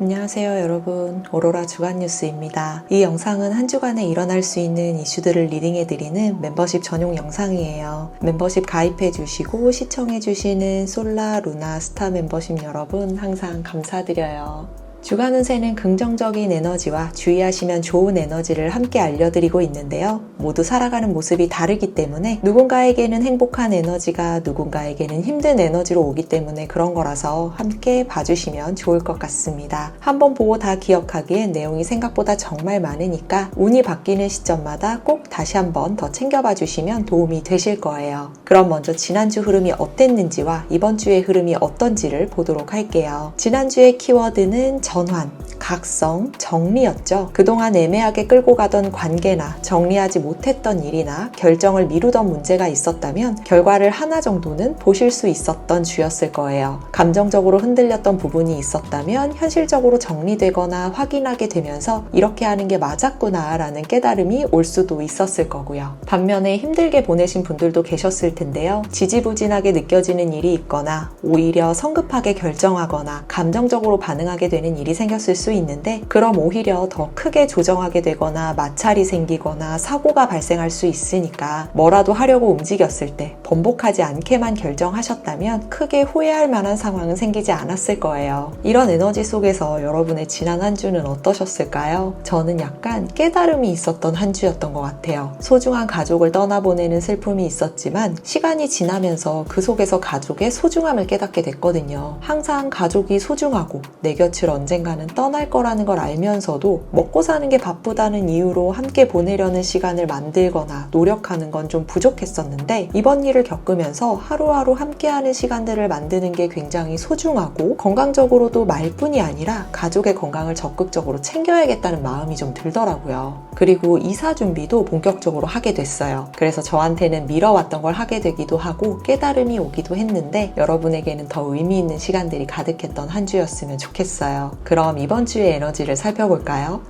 안녕하세요 여러분, 오로라 주간 뉴스입니다. 이 영상은 한 주간에 일어날 수 있는 이슈들을 리딩해드리는 멤버십 전용 영상이에요. 멤버십 가입해주시고 시청해주시는 솔라, 루나, 스타 멤버십 여러분 항상 감사드려요. 주간 운세는 긍정적인 에너지와 주의하시면 좋은 에너지를 함께 알려드리고 있는데요. 모두 살아가는 모습이 다르기 때문에 누군가에게는 행복한 에너지가 누군가에게는 힘든 에너지로 오기 때문에 그런 거라서 함께 봐주시면 좋을 것 같습니다. 한번 보고 다 기억하기엔 내용이 생각보다 정말 많으니까 운이 바뀌는 시점마다 꼭 다시 한번 더 챙겨봐 주시면 도움이 되실 거예요. 그럼 먼저 지난주 흐름이 어땠는지와 이번 주의 흐름이 어떤지를 보도록 할게요. 지난주의 키워드는 전환, 각성, 정리였죠. 그동안 애매하게 끌고 가던 관계나 정리하지 못했던 일이나 결정을 미루던 문제가 있었다면 결과를 하나 정도는 보실 수 있었던 주였을 거예요. 감정적으로 흔들렸던 부분이 있었다면 현실적으로 정리되거나 확인하게 되면서 이렇게 하는 게 맞았구나 라는 깨달음이 올 수도 있었을 거고요. 반면에 힘들게 보내신 분들도 계셨을 텐데요. 지지부진하게 느껴지는 일이 있거나 오히려 성급하게 결정하거나 감정적으로 반응하게 되는 일이 생겼을 수 있는데 그럼 오히려 더 크게 조정하게 되거나 마찰이 생기거나 사고가 발생할 수 있으니까 뭐라도 하려고 움직였을 때 번복하지 않게만 결정하셨다면 크게 후회할 만한 상황은 생기지 않았을 거예요. 이런 에너지 속에서 여러분의 지난 한 주는 어떠셨을까요? 저는 약간 깨달음이 있었던 한 주였던 것 같아요. 소중한 가족을 떠나보내는 슬픔이 있었지만 시간이 지나면서 그 속에서 가족의 소중함을 깨닫게 됐거든요. 항상 가족이 소중하고 내 곁을 언젠가는 떠날 거라는 걸 알면서도 먹고 사는 게 바쁘다는 이유로 함께 보내려는 시간을 만들거나 노력하는 건 좀 부족했었는데 이번 일을 겪으면서 하루하루 함께하는 시간들을 만드는 게 굉장히 소중하고 건강적으로도 말뿐이 아니라 가족의 건강을 적극적으로 챙겨야겠다는 마음이 좀 들더라고요. 그리고 이사 준비도 본격적으로 하게 됐어요. 그래서 저한테는 미뤄왔던 걸 하게 되기도 하고 깨달음이 오기도 했는데 여러분에게는 더 의미 있는 시간들이 가득했던 한 주였으면 좋겠어요. 그럼 이번 주의 에너지를 살펴볼까요?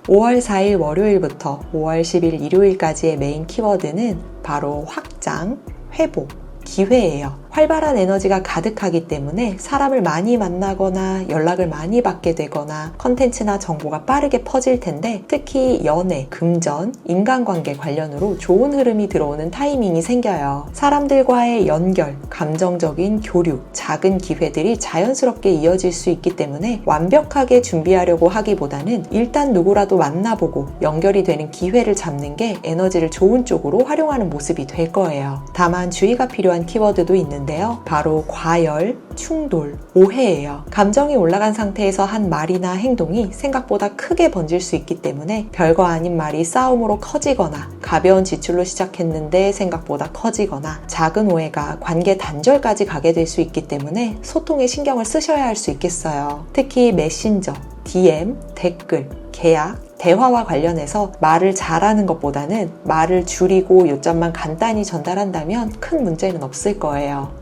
5월 4일 월요일부터 5월 10일 일요일까지의 메인 키워드는 바로 확장, 회복, 기회예요. 활발한 에너지가 가득하기 때문에 사람을 많이 만나거나 연락을 많이 받게 되거나 컨텐츠나 정보가 빠르게 퍼질 텐데 특히 연애, 금전, 인간관계 관련으로 좋은 흐름이 들어오는 타이밍이 생겨요. 사람들과의 연결, 감정적인 교류, 작은 기회들이 자연스럽게 이어질 수 있기 때문에 완벽하게 준비하려고 하기보다는 일단 누구라도 만나보고 연결이 되는 기회를 잡는 게 에너지를 좋은 쪽으로 활용하는 모습이 될 거예요. 다만 주의가 필요한 키워드도 있는데 바로 과열, 충돌, 오해예요. 감정이 올라간 상태에서 한 말이나 행동이 생각보다 크게 번질 수 있기 때문에 별거 아닌 말이 싸움으로 커지거나 가벼운 지출로 시작했는데 생각보다 커지거나 작은 오해가 관계 단절까지 가게 될 수 있기 때문에 소통에 신경을 쓰셔야 할 수 있겠어요. 특히 메신저, DM, 댓글, 계약, 대화와 관련해서 말을 잘하는 것보다는 말을 줄이고 요점만 간단히 전달한다면 큰 문제는 없을 거예요.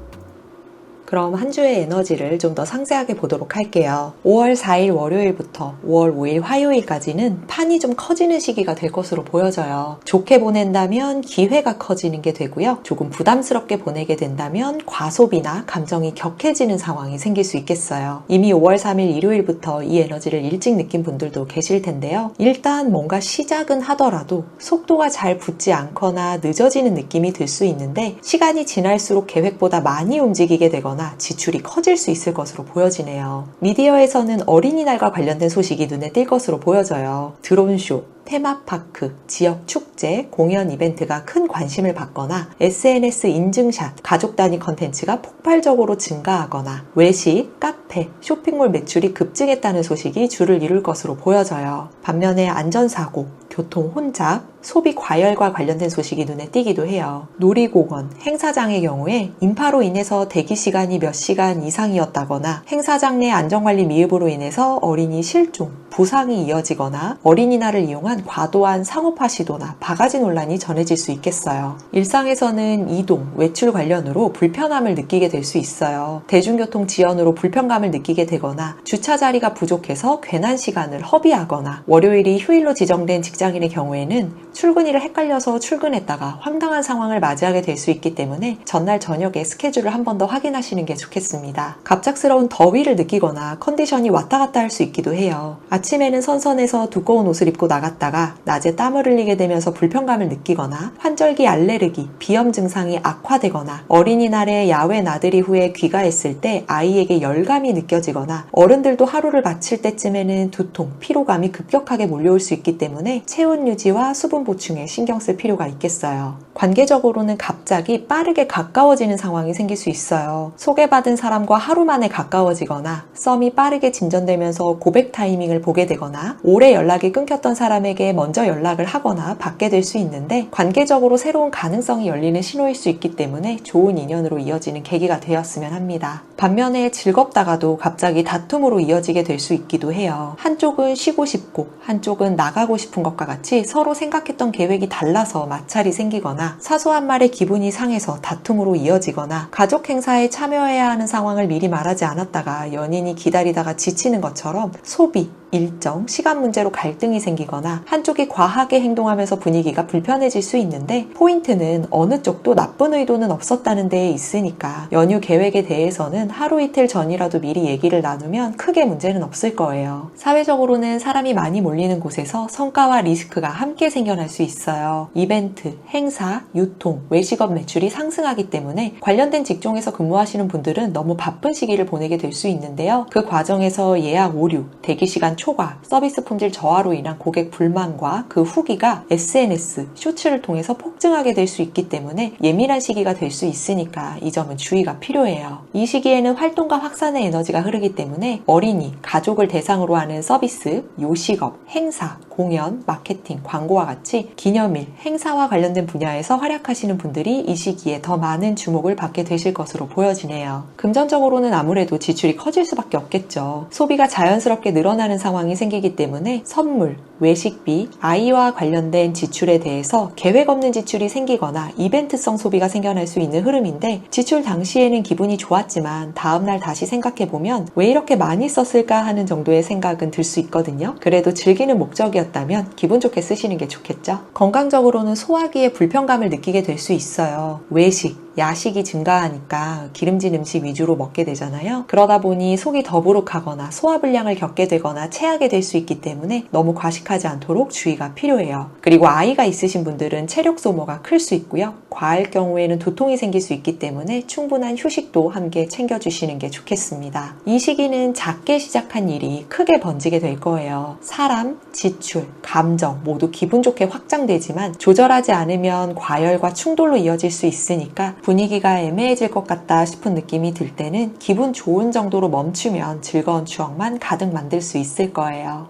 그럼 한 주의 에너지를 좀 더 상세하게 보도록 할게요. 5월 4일 월요일부터 5월 5일 화요일까지는 판이 좀 커지는 시기가 될 것으로 보여져요. 좋게 보낸다면 기회가 커지는 게 되고요. 조금 부담스럽게 보내게 된다면 과소비나 감정이 격해지는 상황이 생길 수 있겠어요. 이미 5월 3일 일요일부터 이 에너지를 일찍 느낀 분들도 계실 텐데요. 일단 뭔가 시작은 하더라도 속도가 잘 붙지 않거나 늦어지는 느낌이 들 수 있는데 시간이 지날수록 계획보다 많이 움직이게 되거나 지출이 커질 수 있을 것으로 보여지네요. 미디어에서는 어린이날과 관련된 소식이 눈에 띌 것으로 보여져요. 드론쇼, 테마파크, 지역 축제, 공연 이벤트가 큰 관심을 받거나 SNS 인증샷, 가족 단위 컨텐츠가 폭발적으로 증가하거나 외식, 카페, 쇼핑몰 매출이 급증했다는 소식이 주를 이룰 것으로 보여져요. 반면에 안전사고, 교통 혼잡, 소비 과열과 관련된 소식이 눈에 띄기도 해요. 놀이공원, 행사장의 경우에 인파로 인해서 대기 시간이 몇 시간 이상이었다거나 행사장 내 안전관리 미흡으로 인해서 어린이 실종, 부상이 이어지거나 어린이날을 이용한 과도한 상업화 시도나 바가지 논란이 전해질 수 있겠어요. 일상에서는 이동, 외출 관련으로 불편함을 느끼게 될 수 있어요. 대중교통 지연으로 불편감을 느끼게 되거나 주차 자리가 부족해서 괜한 시간을 허비하거나 월요일이 휴일로 지정된 직장 직장인의 경우에는 출근일을 헷갈려서 출근했다가 황당한 상황을 맞이하게 될 수 있기 때문에 전날 저녁에 스케줄을 한 번 더 확인하시는 게 좋겠습니다. 갑작스러운 더위를 느끼거나 컨디션이 왔다 갔다 할 수 있기도 해요. 아침에는 선선해서 두꺼운 옷을 입고 나갔다가 낮에 땀을 흘리게 되면서 불편감을 느끼거나 환절기 알레르기, 비염 증상이 악화되거나 어린이날에 야외 나들이 후에 귀가했을 때 아이에게 열감이 느껴지거나 어른들도 하루를 마칠 때쯤에는 두통, 피로감이 급격하게 몰려올 수 있기 때문에 체온 유지와 수분 보충에 신경 쓸 필요가 있겠어요. 관계적으로는 갑자기 빠르게 가까워지는 상황이 생길 수 있어요. 소개받은 사람과 하루 만에 가까워지거나 썸이 빠르게 진전되면서 고백 타이밍을 보게 되거나 오래 연락이 끊겼던 사람에게 먼저 연락을 하거나 받게 될 수 있는데 관계적으로 새로운 가능성이 열리는 신호일 수 있기 때문에 좋은 인연으로 이어지는 계기가 되었으면 합니다. 반면에 즐겁다가도 갑자기 다툼으로 이어지게 될 수 있기도 해요. 한쪽은 쉬고 싶고 한쪽은 나가고 싶은 것과 같이 서로 생각했던 계획이 달라서 마찰이 생기거나 사소한 말에 기분이 상해서 다툼으로 이어지거나 가족 행사에 참여해야 하는 상황을 미리 말하지 않았다가 연인이 기다리다가 지치는 것처럼 소비, 일정, 시간 문제로 갈등이 생기거나 한쪽이 과하게 행동하면서 분위기가 불편해질 수 있는데 포인트는 어느 쪽도 나쁜 의도는 없었다는 데에 있으니까 연휴 계획에 대해서는 하루 이틀 전이라도 미리 얘기를 나누면 크게 문제는 없을 거예요. 사회적으로는 사람이 많이 몰리는 곳에서 성과와 리스크가 함께 생겨날 수 있어요. 이벤트, 행사, 유통, 외식업 매출이 상승하기 때문에 관련된 직종에서 근무하시는 분들은 너무 바쁜 시기를 보내게 될 수 있는데요. 그 과정에서 예약 오류, 대기시간 초과, 서비스 품질 저하로 인한 고객 불만과 그 후기가 SNS, 쇼츠를 통해서 폭증하게 될 수 있기 때문에 예민한 시기가 될 수 있으니까 이 점은 주의가 필요해요. 이 시기에는 활동과 확산의 에너지가 흐르기 때문에 어린이, 가족을 대상으로 하는 서비스, 요식업, 행사, 공연, 마케팅, 광고와 같이 기념일, 행사와 관련된 분야에서 활약하시는 분들이 이 시기에 더 많은 주목을 받게 되실 것으로 보여지네요. 금전적으로는 아무래도 지출이 커질 수밖에 없겠죠. 소비가 자연스럽게 늘어나는 상황이 생기기 때문에 선물, 외식비, 아이와 관련된 지출에 대해서 계획 없는 지출이 생기거나 이벤트성 소비가 생겨날 수 있는 흐름인데 지출 당시에는 기분이 좋았지만 다음날 다시 생각해보면 왜 이렇게 많이 썼을까 하는 정도의 생각은 들 수 있거든요. 그래도 즐기는 목적이었다면 기분 좋게 쓰시는 게 좋겠죠. 건강적으로는 소화기에 불편감을 느끼게 될 수 있어요. 외식, 야식이 증가하니까 기름진 음식 위주로 먹게 되잖아요. 그러다 보니 속이 더부룩하거나 소화불량을 겪게 되거나 체하게 될 수 있기 때문에 너무 과식하지 않도록 주의가 필요해요. 그리고 아이가 있으신 분들은 체력 소모가 클 수 있고요. 과할 경우에는 두통이 생길 수 있기 때문에 충분한 휴식도 함께 챙겨주시는 게 좋겠습니다. 이 시기는 작게 시작한 일이 크게 번지게 될 거예요. 사람, 지출, 감정 모두 기분 좋게 확장되지만 조절하지 않으면 과열과 충돌로 이어질 수 있으니까 분위기가 애매해질 것 같다 싶은 느낌이 들 때는 기분 좋은 정도로 멈추면 즐거운 추억만 가득 만들 수 있을 거예요.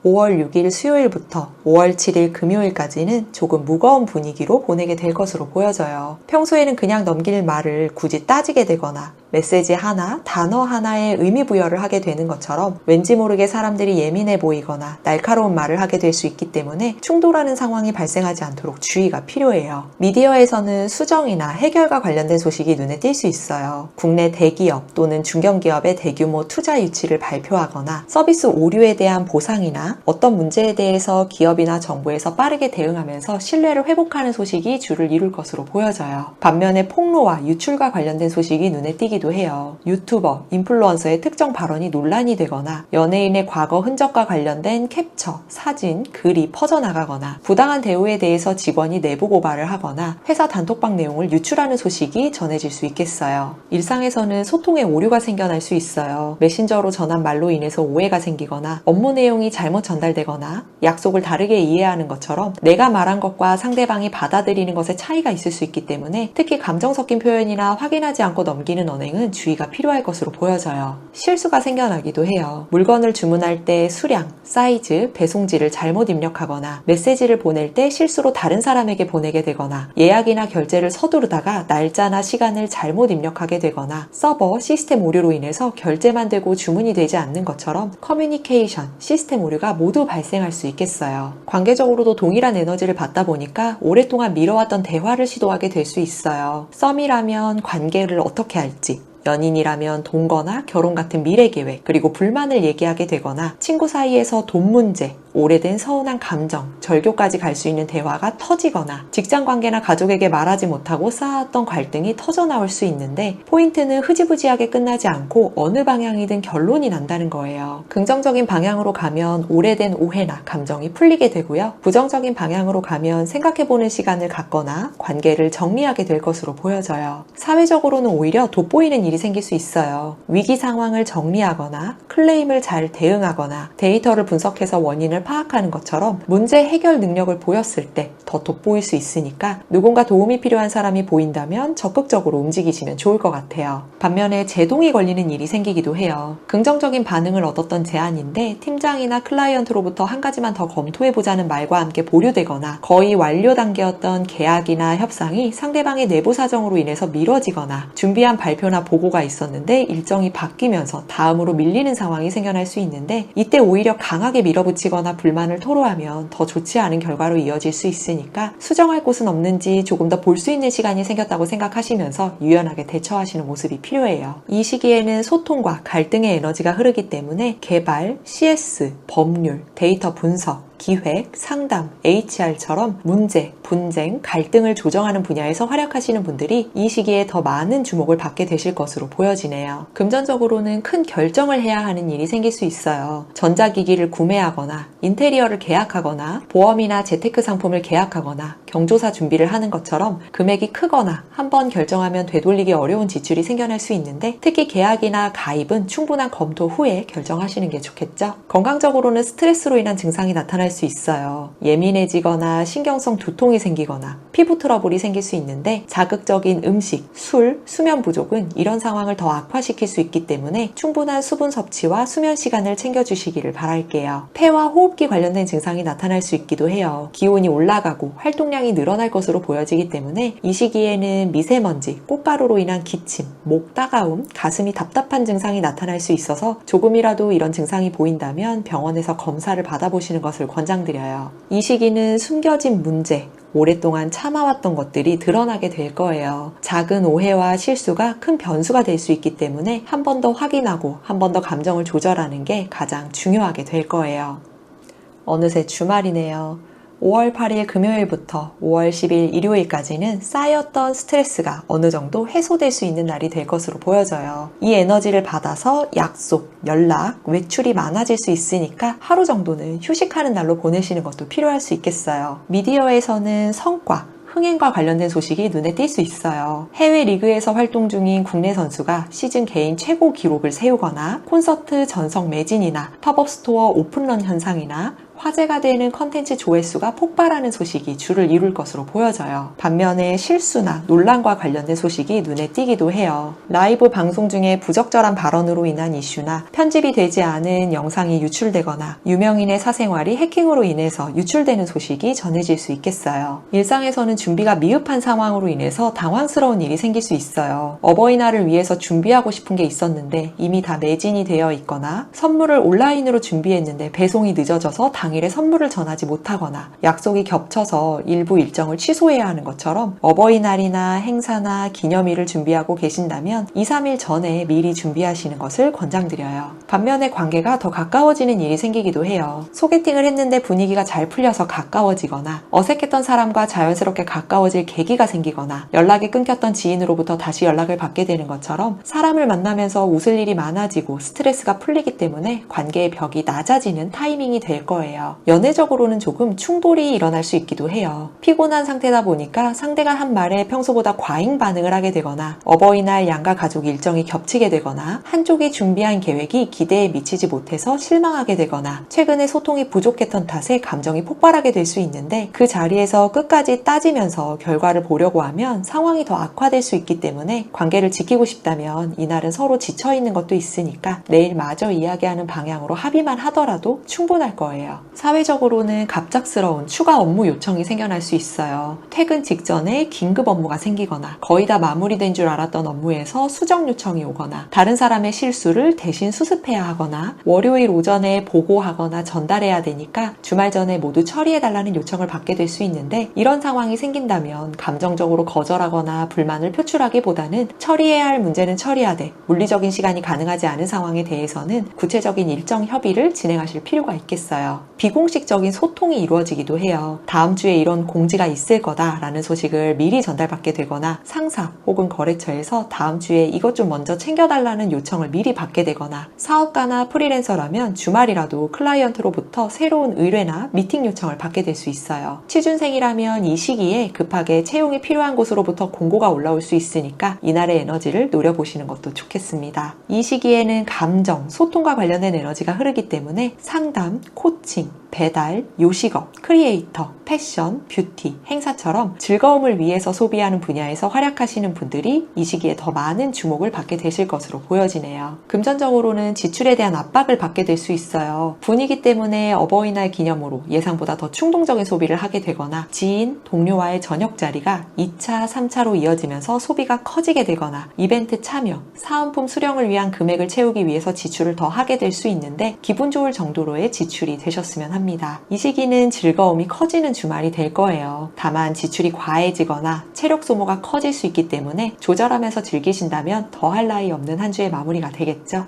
5월 6일 수요일부터 5월 7일 금요일까지는 조금 무거운 분위기로 보내게 될 것으로 보여져요. 평소에는 그냥 넘길 말을 굳이 따지게 되거나 메시지 하나, 단어 하나에 의미 부여를 하게 되는 것처럼 왠지 모르게 사람들이 예민해 보이거나 날카로운 말을 하게 될 수 있기 때문에 충돌하는 상황이 발생하지 않도록 주의가 필요해요. 미디어에서는 수정이나 해결과 관련된 소식이 눈에 띌 수 있어요. 국내 대기업 또는 중견기업의 대규모 투자 유치를 발표하거나 서비스 오류에 대한 보상이나 어떤 문제에 대해서 기업이나 정부에서 빠르게 대응하면서 신뢰를 회복하는 소식이 주를 이룰 것으로 보여져요. 반면에 폭로와 유출과 관련된 소식이 눈에 띄기도 해요. 유튜버, 인플루언서의 특정 발언이 논란이 되거나 연예인의 과거 흔적과 관련된 캡처, 사진, 글이 퍼져나가거나 부당한 대우에 대해서 직원이 내부 고발을 하거나 회사 단톡방 내용을 유출하는 소식이 전해질 수 있겠어요. 일상에서는 소통에 오류가 생겨날 수 있어요. 메신저로 전한 말로 인해서 오해가 생기거나 업무 내용이 잘못 전달되거나 약속을 다르게 이해하는 것처럼 내가 말한 것과 상대방이 받아들이는 것에 차이가 있을 수 있기 때문에 특히 감정 섞인 표현이나 확인하지 않고 넘기는 언행은 주의가 필요할 것으로 보여져요. 실수가 생겨나기도 해요. 물건을 주문할 때 수량, 사이즈, 배송지를 잘못 입력하거나 메시지를 보낼 때 실수로 다른 사람에게 보내게 되거나 예약이나 결제를 서두르다가 날짜나 시간을 잘못 입력하게 되거나 서버, 시스템 오류로 인해서 결제만 되고 주문이 되지 않는 것처럼 커뮤니케이션, 시스템 오류가 모두 발생할 수 있겠어요. 관계적으로도 동일한 에너지를 받다 보니까 오랫동안 미뤄왔던 대화를 시도하게 될 수 있어요. 썸이라면 관계를 어떻게 할지, 연인이라면 동거나 결혼 같은 미래 계획, 그리고 불만을 얘기하게 되거나 친구 사이에서 돈 문제, 오래된 서운한 감정, 절교까지 갈 수 있는 대화가 터지거나 직장관계나 가족에게 말하지 못하고 쌓아왔던 갈등이 터져나올 수 있는데 포인트는 흐지부지하게 끝나지 않고 어느 방향이든 결론이 난다는 거예요. 긍정적인 방향으로 가면 오래된 오해나 감정이 풀리게 되고요. 부정적인 방향으로 가면 생각해보는 시간을 갖거나 관계를 정리하게 될 것으로 보여져요. 사회적으로는 오히려 돋보이는 일이 생길 수 있어요. 위기 상황을 정리하거나 클레임을 잘 대응하거나 데이터를 분석해서 원인을 파악하는 것처럼 문제 해결 능력을 보였을 때 더 돋보일 수 있으니까 누군가 도움이 필요한 사람이 보인다면 적극적으로 움직이시면 좋을 것 같아요. 반면에 제동이 걸리는 일이 생기기도 해요. 긍정적인 반응을 얻었던 제안인데 팀장이나 클라이언트로부터 한 가지만 더 검토해보자는 말과 함께 보류되거나 거의 완료 단계였던 계약이나 협상이 상대방의 내부 사정으로 인해서 미뤄지거나 준비한 발표나 보고가 있었는데 일정이 바뀌면서 다음으로 밀리는 상황이 생겨날 수 있는데 이때 오히려 강하게 밀어붙이거나 불만을 토로하면 더 좋지 않은 결과로 이어질 수 있으니까 수정할 곳은 없는지 조금 더 볼 수 있는 시간이 생겼다고 생각하시면서 유연하게 대처하시는 모습이 필요해요. 이 시기에는 소통과 갈등의 에너지가 흐르기 때문에 개발, CS, 법률, 데이터 분석, 기획, 상담, HR처럼 문제, 분쟁, 갈등을 조정하는 분야에서 활약하시는 분들이 이 시기에 더 많은 주목을 받게 되실 것으로 보여지네요. 금전적으로는 큰 결정을 해야 하는 일이 생길 수 있어요. 전자기기를 구매하거나 인테리어를 계약하거나 보험이나 재테크 상품을 계약하거나 경조사 준비를 하는 것처럼 금액이 크거나 한번 결정하면 되돌리기 어려운 지출이 생겨날 수 있는데 특히 계약이나 가입은 충분한 검토 후에 결정하시는 게 좋겠죠. 건강적으로는 스트레스로 인한 증상이 나타날 수 있어요. 예민해지거나 신경성 두통이 생기거나 피부 트러블이 생길 수 있는데 자극적인 음식, 술, 수면 부족은 이런 상황을 더 악화시킬 수 있기 때문에 충분한 수분 섭취와 수면 시간을 챙겨주시기를 바랄게요. 폐와 호흡기 관련된 증상이 나타날 수 있기도 해요. 기온이 올라가고 활동량이 늘어날 것으로 보여지기 때문에 이 시기에는 미세먼지, 꽃가루로 인한 기침, 목 따가움, 가슴이 답답한 증상이 나타날 수 있어서 조금이라도 이런 증상이 보인다면 병원에서 검사를 받아보시는 것을 권장드려요. 이 시기는 숨겨진 문제, 오랫동안 참아왔던 것들이 드러나게 될 거예요. 작은 오해와 실수가 큰 변수가 될 수 있기 때문에 한 번 더 확인하고 한 번 더 감정을 조절하는 게 가장 중요하게 될 거예요. 어느새 주말이네요. 5월 8일 금요일부터 5월 10일 일요일까지는 쌓였던 스트레스가 어느 정도 해소될 수 있는 날이 될 것으로 보여져요. 이 에너지를 받아서 약속, 연락, 외출이 많아질 수 있으니까 하루 정도는 휴식하는 날로 보내시는 것도 필요할 수 있겠어요. 미디어에서는 성과, 흥행과 관련된 소식이 눈에 띌 수 있어요. 해외 리그에서 활동 중인 국내 선수가 시즌 개인 최고 기록을 세우거나 콘서트 전석 매진이나 팝업 스토어 오픈런 현상이나 화제가 되는 컨텐츠 조회수가 폭발하는 소식이 주를 이룰 것으로 보여져요. 반면에 실수나 논란과 관련된 소식이 눈에 띄기도 해요. 라이브 방송 중에 부적절한 발언으로 인한 이슈나 편집이 되지 않은 영상이 유출되거나 유명인의 사생활이 해킹으로 인해서 유출되는 소식이 전해질 수 있겠어요. 일상에서는 준비가 미흡한 상황으로 인해서 당황스러운 일이 생길 수 있어요. 어버이날을 위해서 준비하고 싶은 게 있었는데 이미 다 매진이 되어 있거나 선물을 온라인으로 준비했는데 배송이 늦어져서 당일에 선물을 전하지 못하거나 약속이 겹쳐서 일부 일정을 취소해야 하는 것처럼 어버이날이나 행사나 기념일을 준비하고 계신다면 2, 3일 전에 미리 준비하시는 것을 권장드려요. 반면에 관계가 더 가까워지는 일이 생기기도 해요. 소개팅을 했는데 분위기가 잘 풀려서 가까워지거나 어색했던 사람과 자연스럽게 가까워질 계기가 생기거나 연락이 끊겼던 지인으로부터 다시 연락을 받게 되는 것처럼 사람을 만나면서 웃을 일이 많아지고 스트레스가 풀리기 때문에 관계의 벽이 낮아지는 타이밍이 될 거예요. 연애적으로는 조금 충돌이 일어날 수 있기도 해요. 피곤한 상태다 보니까 상대가 한 말에 평소보다 과잉 반응을 하게 되거나 어버이날 양가 가족 일정이 겹치게 되거나 한쪽이 준비한 계획이 기대에 미치지 못해서 실망하게 되거나 최근에 소통이 부족했던 탓에 감정이 폭발하게 될 수 있는데 그 자리에서 끝까지 따지면서 결과를 보려고 하면 상황이 더 악화될 수 있기 때문에 관계를 지키고 싶다면 이날은 서로 지쳐있는 것도 있으니까 내일 마저 이야기하는 방향으로 합의만 하더라도 충분할 거예요. 사회적으로는 갑작스러운 추가 업무 요청이 생겨날 수 있어요. 퇴근 직전에 긴급 업무가 생기거나 거의 다 마무리된 줄 알았던 업무에서 수정 요청이 오거나 다른 사람의 실수를 대신 수습해야 하거나 월요일 오전에 보고하거나 전달해야 되니까 주말 전에 모두 처리해달라는 요청을 받게 될 수 있는데 이런 상황이 생긴다면 감정적으로 거절하거나 불만을 표출하기보다는 처리해야 할 문제는 처리하되 물리적인 시간이 가능하지 않은 상황에 대해서는 구체적인 일정 협의를 진행하실 필요가 있겠어요. 비공식적인 소통이 이루어지기도 해요. 다음 주에 이런 공지가 있을 거다라는 소식을 미리 전달받게 되거나 상사 혹은 거래처에서 다음 주에 이것 좀 먼저 챙겨달라는 요청을 미리 받게 되거나 사업가나 프리랜서라면 주말이라도 클라이언트로부터 새로운 의뢰나 미팅 요청을 받게 될 수 있어요. 취준생이라면 이 시기에 급하게 채용이 필요한 곳으로부터 공고가 올라올 수 있으니까 이날의 에너지를 노려보시는 것도 좋겠습니다. 이 시기에는 감정, 소통과 관련된 에너지가 흐르기 때문에 상담, 코칭, 배달, 요식업, 크리에이터, 패션, 뷰티, 행사처럼 즐거움을 위해서 소비하는 분야에서 활약하시는 분들이 이 시기에 더 많은 주목을 받게 되실 것으로 보여지네요. 금전적으로는 지출에 대한 압박을 받게 될 수 있어요. 분위기 때문에 어버이날 기념으로 예상보다 더 충동적인 소비를 하게 되거나 지인, 동료와의 저녁 자리가 2차, 3차로 이어지면서 소비가 커지게 되거나 이벤트 참여, 사은품 수령을 위한 금액을 채우기 위해서 지출을 더 하게 될 수 있는데 기분 좋을 정도로의 지출이 되셨으면 합니다. 이 시기는 즐거움이 커지는 주말이 될 거예요. 다만 지출이 과해지거나 체력 소모가 커질 수 있기 때문에 조절하면서 즐기신다면 더할 나위 없는 한 주의 마무리가 되겠죠.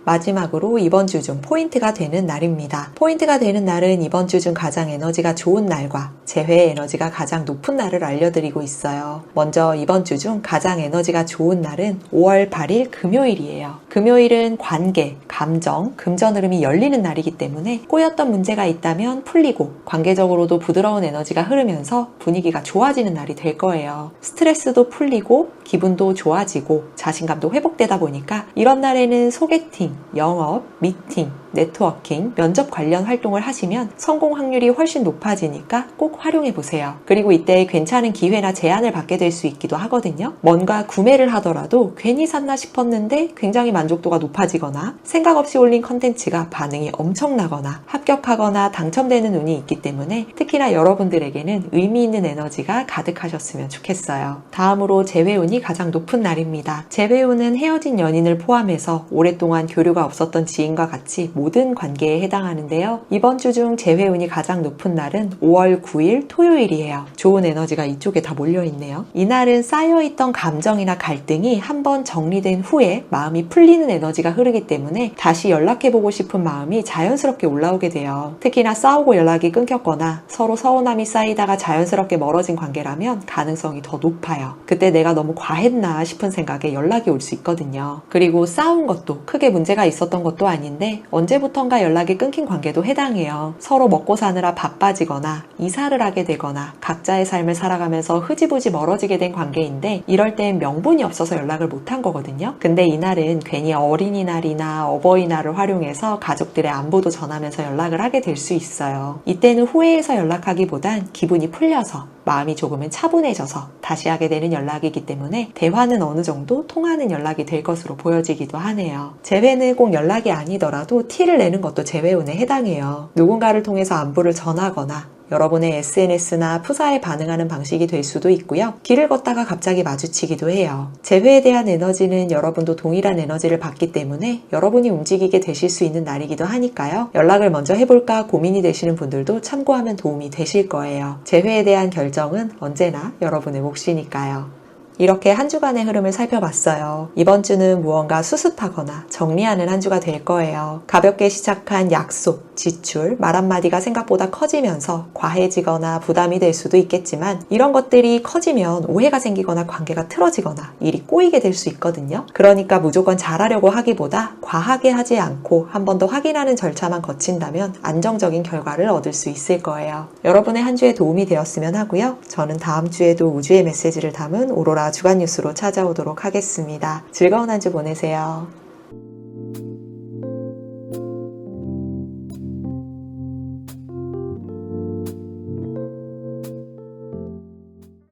마지막으로 이번 주 중 포인트가 되는 날입니다. 포인트가 되는 날은 이번 주 중 가장 에너지가 좋은 날과 재회의 에너지가 가장 높은 날을 알려드리고 있어요. 먼저 이번 주 중 가장 에너지가 좋은 날은 5월 8일 금요일이에요. 금요일은 관계, 감정, 금전 흐름이 열리는 날이기 때문에 꼬였던 문제가 있다면 풀리고 관계적으로도 부드러운 에너지가 흐르면서 분위기가 좋아지는 날이 될 거예요. 스트레스도 풀리고 기분도 좋아지고 자신감도 회복되다 보니까 이런 날에는 소개팅, 영업, 미팅, 네트워킹, 면접 관련 활동을 하시면 성공 확률이 훨씬 높아지니까 꼭 활용해 보세요. 그리고 이때 괜찮은 기회나 제안을 받게 될 수 있기도 하거든요. 뭔가 구매를 하더라도 괜히 샀나 싶었는데 굉장히 만족도가 높아지거나 생각 없이 올린 컨텐츠가 반응이 엄청나거나 합격하거나 당첨되는 운이 있기 때문에 특히나 여러분들에게는 의미 있는 에너지가 가득하셨으면 좋겠어요. 다음으로 재회운이 가장 높은 날입니다. 재회운은 헤어진 연인을 포함해서 오랫동안 교류가 없었던 지인과 같이 모든 관계에 해당하는데요. 이번 주 중 재회운이 가장 높은 날은 5월 9일 토요일이에요. 좋은 에너지가 이쪽에 다 몰려있네요. 이날은 쌓여있던 감정이나 갈등이 한번 정리된 후에 마음이 풀리는 에너지가 흐르기 때문에 다시 연락해보고 싶은 마음이 자연스럽게 올라오게 돼요. 특히나 싸우고 연락이 끊겼거나 서로 서운함이 쌓이다가 자연스럽게 멀어진 관계라면 가능성이 더 높아요. 그때 내가 너무 과했나 싶은 생각에 연락이 올 수 있거든요. 그리고 싸운 것도 크게 문제가 있었던 것도 아닌데 언제부턴가 연락이 끊긴 관계도 해당해요. 서로 먹고 사느라 바빠지거나 이사를 하게 되거나 각자의 삶을 살아가면서 흐지부지 멀어지게 된 관계인데 이럴 땐 명분이 없어서 연락을 못한 거거든요. 근데 이날은 괜히 어린이날이나 어버이날을 활용해서 가족들의 안부도 전하면서 연락을 하게 될 수 있어요. 이때는 후회해서 연락하기보단 기분이 풀려서 마음이 조금은 차분해져서 다시 하게 되는 연락이기 때문에 대화는 어느 정도 통하는 연락이 될 것으로 보여지기도 하네요. 재회는 꼭 연락이 아니더라도 티를 내는 것도 재회운에 해당해요. 누군가를 통해서 안부를 전하거나 여러분의 SNS나 푸사에 반응하는 방식이 될 수도 있고요. 길을 걷다가 갑자기 마주치기도 해요. 재회에 대한 에너지는 여러분도 동일한 에너지를 받기 때문에 여러분이 움직이게 되실 수 있는 날이기도 하니까요. 연락을 먼저 해볼까 고민이 되시는 분들도 참고하면 도움이 되실 거예요. 재회에 대한 결정은 언제나 여러분의 몫이니까요. 이렇게 한 주간의 흐름을 살펴봤어요. 이번 주는 무언가 수습하거나 정리하는 한 주가 될 거예요. 가볍게 시작한 약속, 지출, 말 한마디가 생각보다 커지면서 과해지거나 부담이 될 수도 있겠지만 이런 것들이 커지면 오해가 생기거나 관계가 틀어지거나 일이 꼬이게 될 수 있거든요. 그러니까 무조건 잘하려고 하기보다 과하게 하지 않고 한 번 더 확인하는 절차만 거친다면 안정적인 결과를 얻을 수 있을 거예요. 여러분의 한 주에 도움이 되었으면 하고요. 저는 다음 주에도 우주의 메시지를 담은 오로라 주간 뉴스로 찾아오도록 하겠습니다. 즐거운 한 주 보내세요.